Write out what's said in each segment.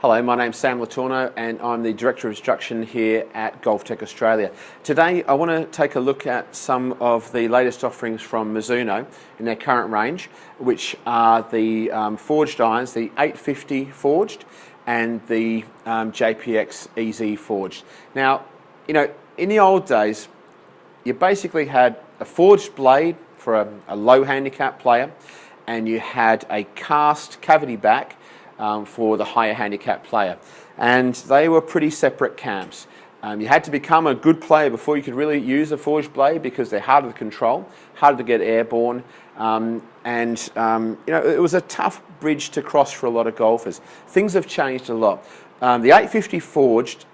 Hello, my name's Sam Letourneau and I'm the Director of Instruction here at Golf Tech Australia. Today I want to take a look at some of the latest offerings from Mizuno in their current range, which are the forged irons, the 850 forged and the JPX Ez Forged. Now, you know, in the old days, you basically had a forged blade for a low handicap player and you had a cast cavity back for the higher handicap player, and they were pretty separate camps. You had to become a good player before you could really use a forged blade because they're harder to control, harder to get airborne, and you know, it was a tough bridge to cross for a lot of golfers. Things have changed a lot. The 850 forged,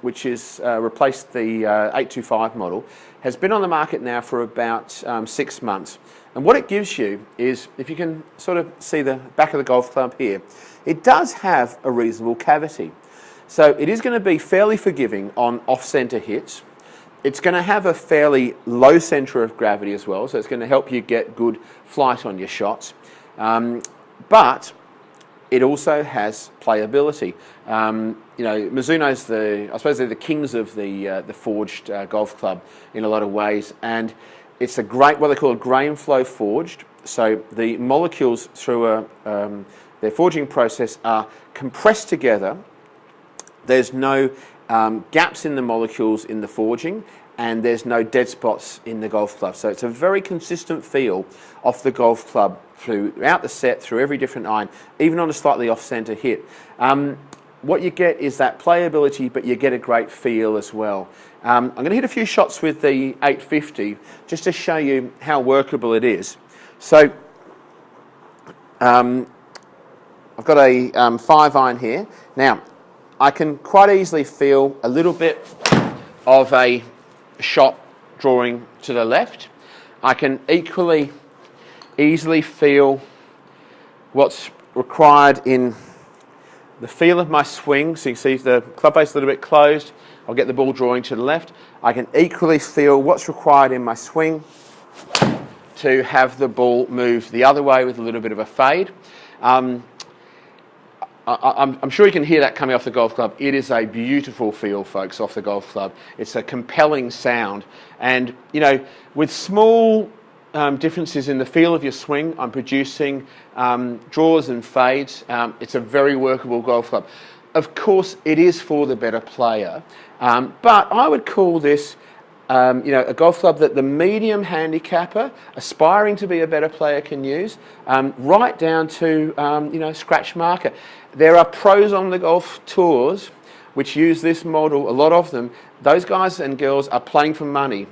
which is replaced the 825 model, has been on the market now for about 6 months. And what it gives you is, if you can sort of see the back of the golf club here, it does have a reasonable cavity. So it is going to be fairly forgiving on off-centre hits. It's going to have a fairly low centre of gravity as well, so it's going to help you get good flight on your shots. But it also has playability. You know, Mizuno's I suppose they're the kings of the forged golf club in a lot of ways, and it's a great, what they call a grain flow forged. So the molecules through their forging process are compressed together. There's no gaps in the molecules in the forging, and there's no dead spots in the golf club. So it's a very consistent feel off the golf club throughout the set, through every different iron, even on a slightly off-centre hit. What you get is that playability, but you get a great feel as well. I'm going to hit a few shots with the 850 just to show you how workable it is. So I've got a 5-iron here. Now, I can quite easily feel a little bit of a shot drawing to the left. I can equally easily feel what's required in the feel of my swing. So you can see the club face a little bit closed. I'll get the ball drawing to the left. I can equally feel what's required in my swing to have the ball move the other way with a little bit of a fade. I'm sure you can hear that coming off the golf club. It is a beautiful feel, folks, off the golf club. It's a compelling sound. And, you know, with small differences in the feel of your swing, I'm producing draws and fades. It's a very workable golf club. Of course, it is for the better player, but I would call this you know, a golf club that the medium handicapper aspiring to be a better player can use, right down to you know, scratch marker. There are pros on the golf tours which use this model, a lot of them. Those guys and girls are playing for money.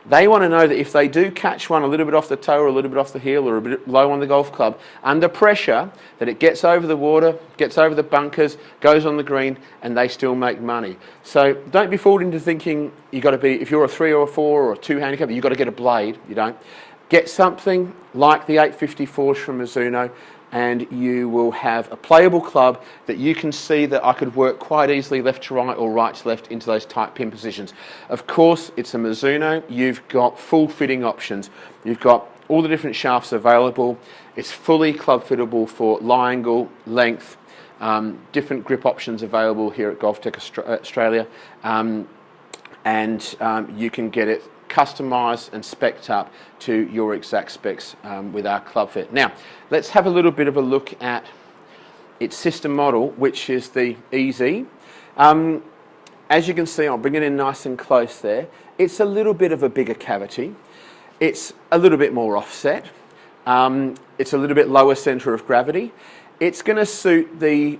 They want to know that if they do catch one a little bit off the toe or a little bit off the heel or a bit low on the golf club, under pressure, that it gets over the water, gets over the bunkers, goes on the green, and they still make money. So don't be fooled into thinking you've got to be, if you're a 3 or a 4 or a 2 handicap, you've got to get a blade. You don't. Get something like the 850 Forged from Mizuno, and you will have a playable club that you can see that I could work quite easily left to right or right to left into those tight pin positions. Of course, it's a Mizuno. You've got full fitting options. You've got all the different shafts available. It's fully club fittable for lie angle, length, different grip options available here at Golf Tech Australia, and you can get it customised and spec'd up to your exact specs with our club fit. Now, let's have a little bit of a look at its sister model, which is the EZ. As you can see, I'll bring it in nice and close there. It's a little bit of a bigger cavity. It's a little bit more offset. It's a little bit lower centre of gravity. It's going to suit the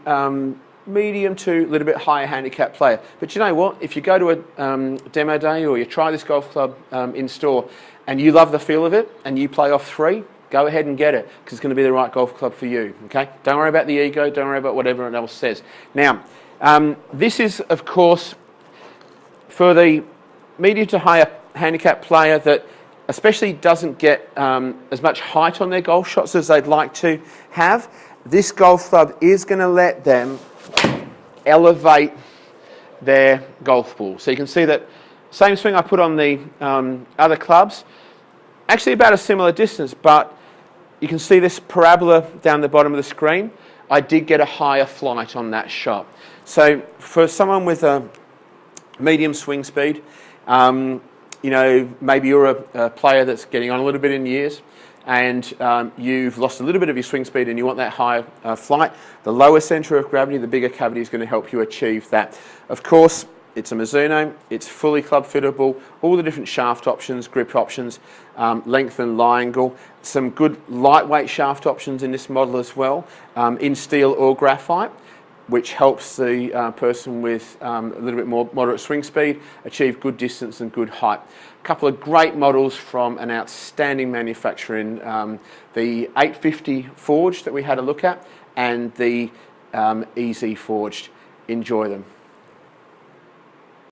medium to a little bit higher handicap player. But you know what? If you go to a demo day or you try this golf club in store and you love the feel of it and you play off 3, go ahead and get it because it's going to be the right golf club for you. Okay? Don't worry about the ego. Don't worry about what everyone else says. Now, this is, of course, for the medium to higher handicap player that especially doesn't get as much height on their golf shots as they'd like to have. This golf club is going to let them elevate their golf ball. So you can see that same swing I put on the other clubs, actually about a similar distance, but you can see this parabola down the bottom of the screen. I did get a higher flight on that shot. So for someone with a medium swing speed, you know, maybe you're a player that's getting on a little bit in years, and you've lost a little bit of your swing speed and you want that higher flight, the lower centre of gravity, the bigger cavity, is going to help you achieve that. Of course, it's a Mizuno, it's fully club fittable, all the different shaft options, grip options, length and lie angle, some good lightweight shaft options in this model as well, in steel or graphite, which helps the person with a little bit more moderate swing speed achieve good distance and good height. A couple of great models from an outstanding manufacturer in the 850 Forged that we had a look at, and the EZ Forged. Enjoy them.